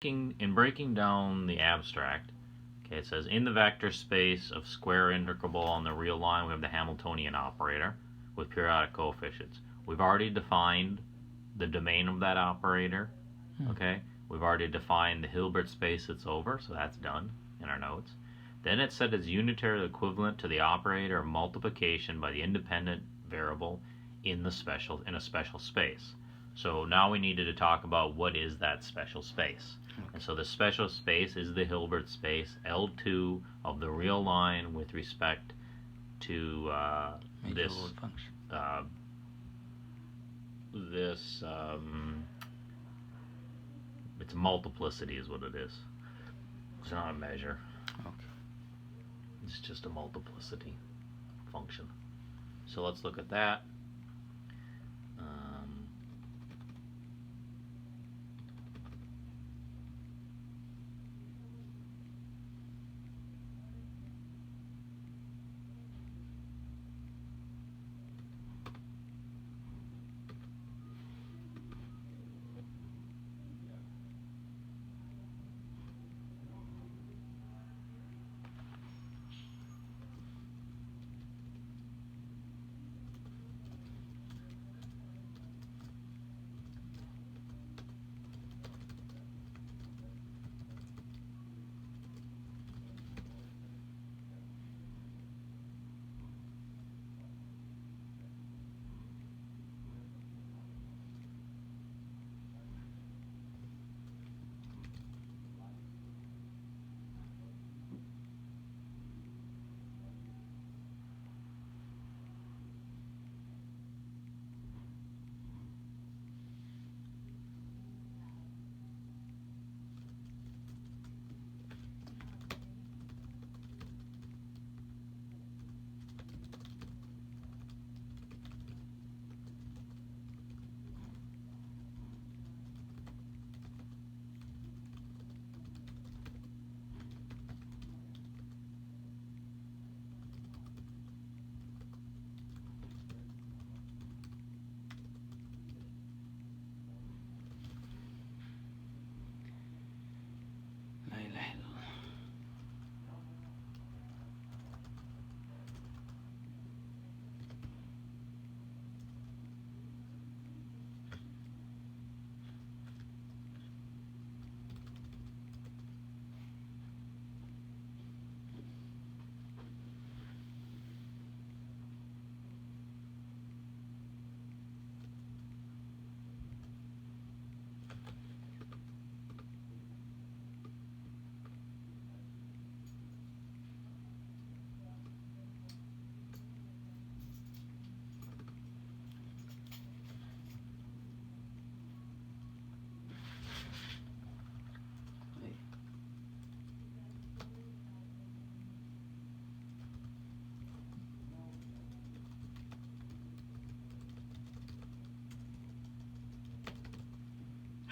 In breaking down the abstract, okay, it says in the vector space of square integrable on the real line, we have the Hamiltonian operator with periodic coefficients. We've already defined the domain of that operator. Okay, we've already defined the Hilbert space it's over, so that's done in our notes. Then it said it's unitarily equivalent to the operator of multiplication by the independent variable in a special space. So now we needed to talk about what is that special space. And so the special space is the Hilbert space L2 of the real line with respect to this function. It's multiplicity is what it is. It's not a measure. Okay. It's just a multiplicity function. So let's look at that.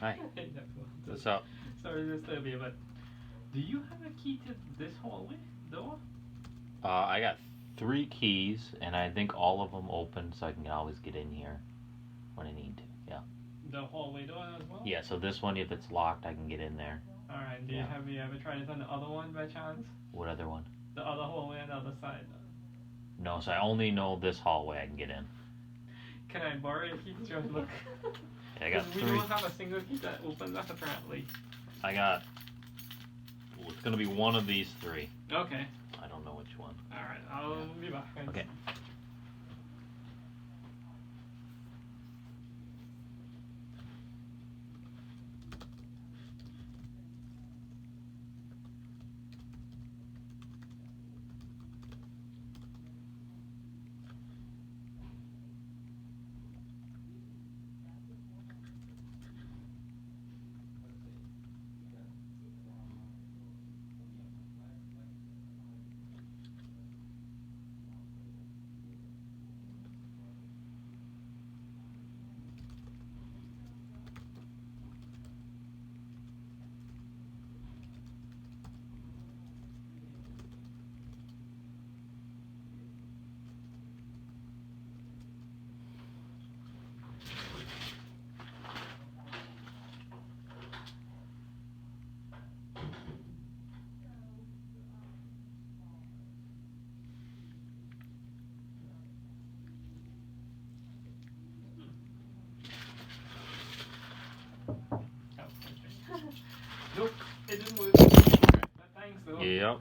Hi. What's up? Sorry to disturb you, but do you have a key to this hallway door? I got 3 keys, and I think all of them open, so I can always get in here when I need to. Yeah. The hallway door as well? Yeah. So this one, if it's locked, I can get in there. All right. Have you ever tried it on the other one by chance? What other one? The other hallway on the other side. No. So I only know this hallway I can get in. Can I borrow a key to just look? Yeah, I got 3. We don't have a single key that opens up apparently. I got. Well, it's gonna be one of these 3. Okay. I don't know which one. All right. I'll be back. Okay. Yep.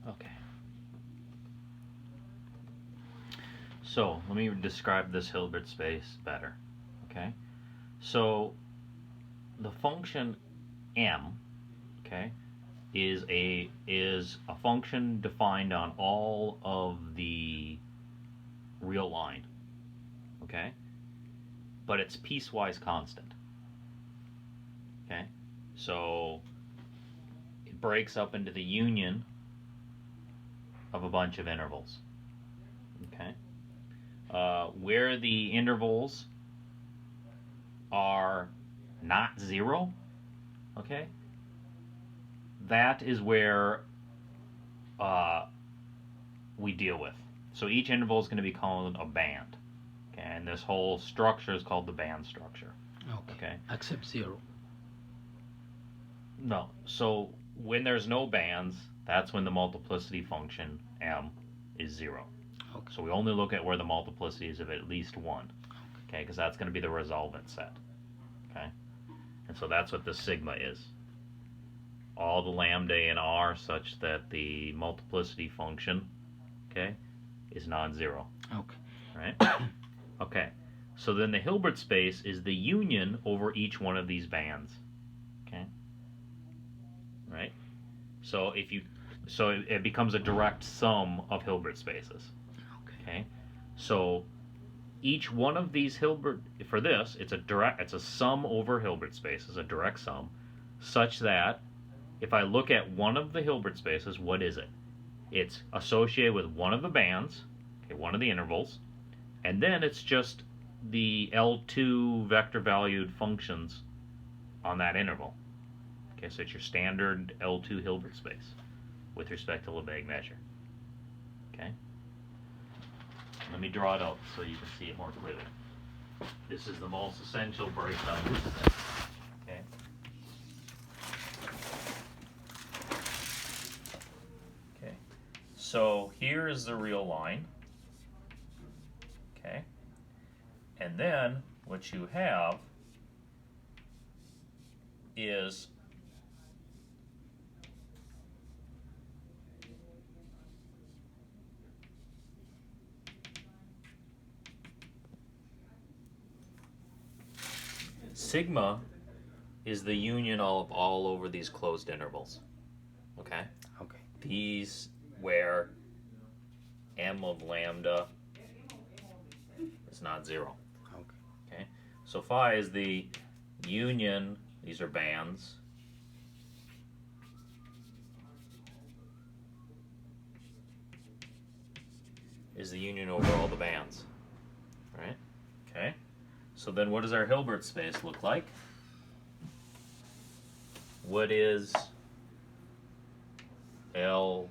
Okay. So let me describe this Hilbert space better. Okay. So the function m, okay, is a function defined on all of the real line. Okay. But it's piecewise constant. Okay. So it breaks up into the union of a bunch of intervals. Okay. Where the intervals are not zero, okay, that is where we deal with. So each interval is going to be called a band. Okay, and this whole structure is called the band structure. Okay. Except 0. No. So when there's no bands, that's when the multiplicity function m is 0. Okay. So we only look at where the multiplicity is of at least 1. Okay, because that's going to be the resolvent set. Okay? And so that's what the sigma is. All the lambda in R such that the multiplicity function, okay, is non-zero. Okay. Right? Okay. So then the Hilbert space is the union over each one of these bands. Okay? Right? So it becomes a direct sum of Hilbert spaces. Okay? So each one of these Hilbert, for this, it's a sum over Hilbert spaces, a direct sum, such that if I look at one of the Hilbert spaces, what is it? It's associated with one of the bands, okay, one of the intervals, and then it's just the L2 vector valued functions on that interval. Okay, so it's your standard L2 Hilbert space with respect to Lebesgue measure. Okay? Let me draw it out so you can see it more clearly. This is the most essential breakdown. Okay. Okay. So here is the real line. Okay. And then what you have is sigma is the union of all over these closed intervals. Okay? Okay. These where m of lambda is not 0. Okay. Okay? So phi is the union, these are bands. Is the union over all the bands. Right? Okay? So then what does our Hilbert space look like? What is L,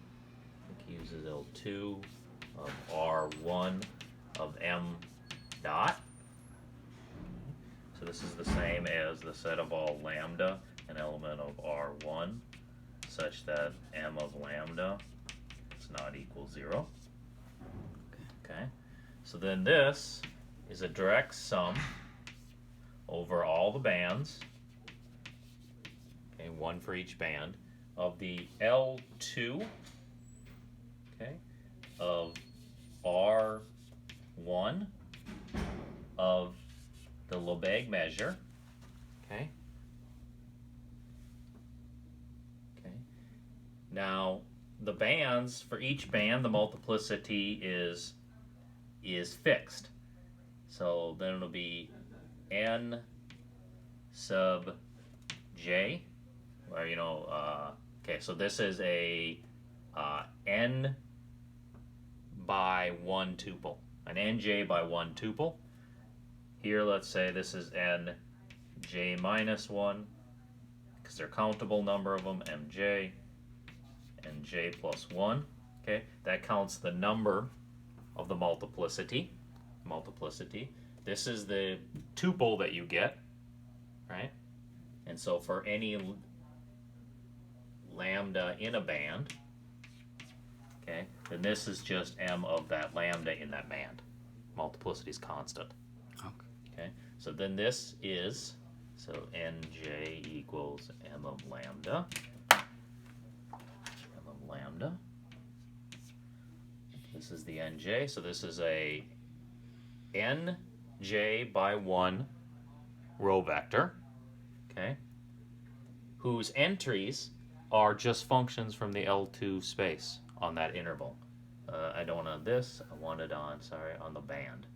I think he uses L2 of R1 of M dot. So this is the same as the set of all lambda, an element of R1, such that M of lambda is not equal 0. Okay, so then this is a direct sum over all the bands, okay, one for each band, of the L2, okay, of R1 of the Lebesgue measure, okay. Okay. Now the bands, for each band the multiplicity is fixed. So then it'll be n sub j, or okay, so this is a n by 1 tuple, an nj by 1 tuple. Here, let's say this is nj minus 1, because they're countable number of them, mj, and j plus 1. Okay, that counts the number of the multiplicity. This is the tuple that you get, right? And so for any lambda in a band, okay, then this is just m of that lambda in that band. Multiplicity is constant. Okay, so then this is, so nj equals m of lambda. This is the nj, so this is a nj by 1 row vector, okay, whose entries are just functions from the L2 space on that interval. I don't want this, I want it on the band.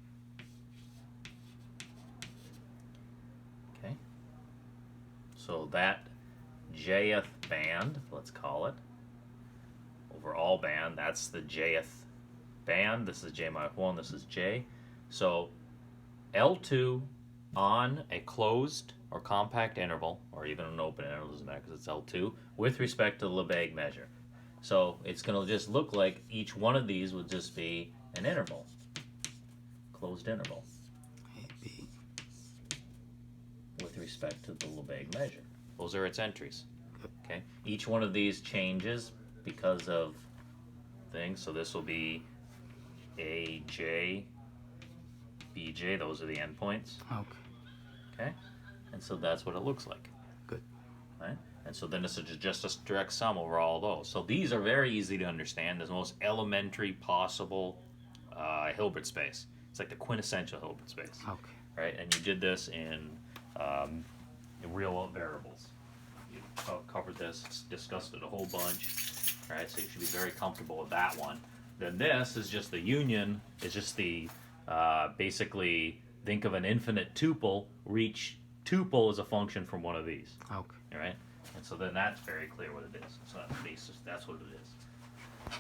Okay, so that jth band, let's call it, over all band, that's the jth band. This is j minus 1, this is j. So L2 on a closed or compact interval, or even an open interval, doesn't matter because it's L2, with respect to the Lebesgue measure. So it's going to just look like each one of these would just be an interval, closed interval, with respect to the Lebesgue measure. Those are its entries. Okay, each one of these changes because of things. So this will be AJ, BJ, those are the endpoints. Okay, and so that's what it looks like. Good. Right? And so then this is just a direct sum over all those. So these are very easy to understand. There's the most elementary possible Hilbert space. It's like the quintessential Hilbert space. Okay. Right? And you did this in real variables. You covered this, discussed it a whole bunch. Right? So you should be very comfortable with that one. Then this is just the union. It's just the basically think of an infinite tuple. Each tuple is a function from one of these. Okay. All right, and so then that's very clear what it is. So that's what it is.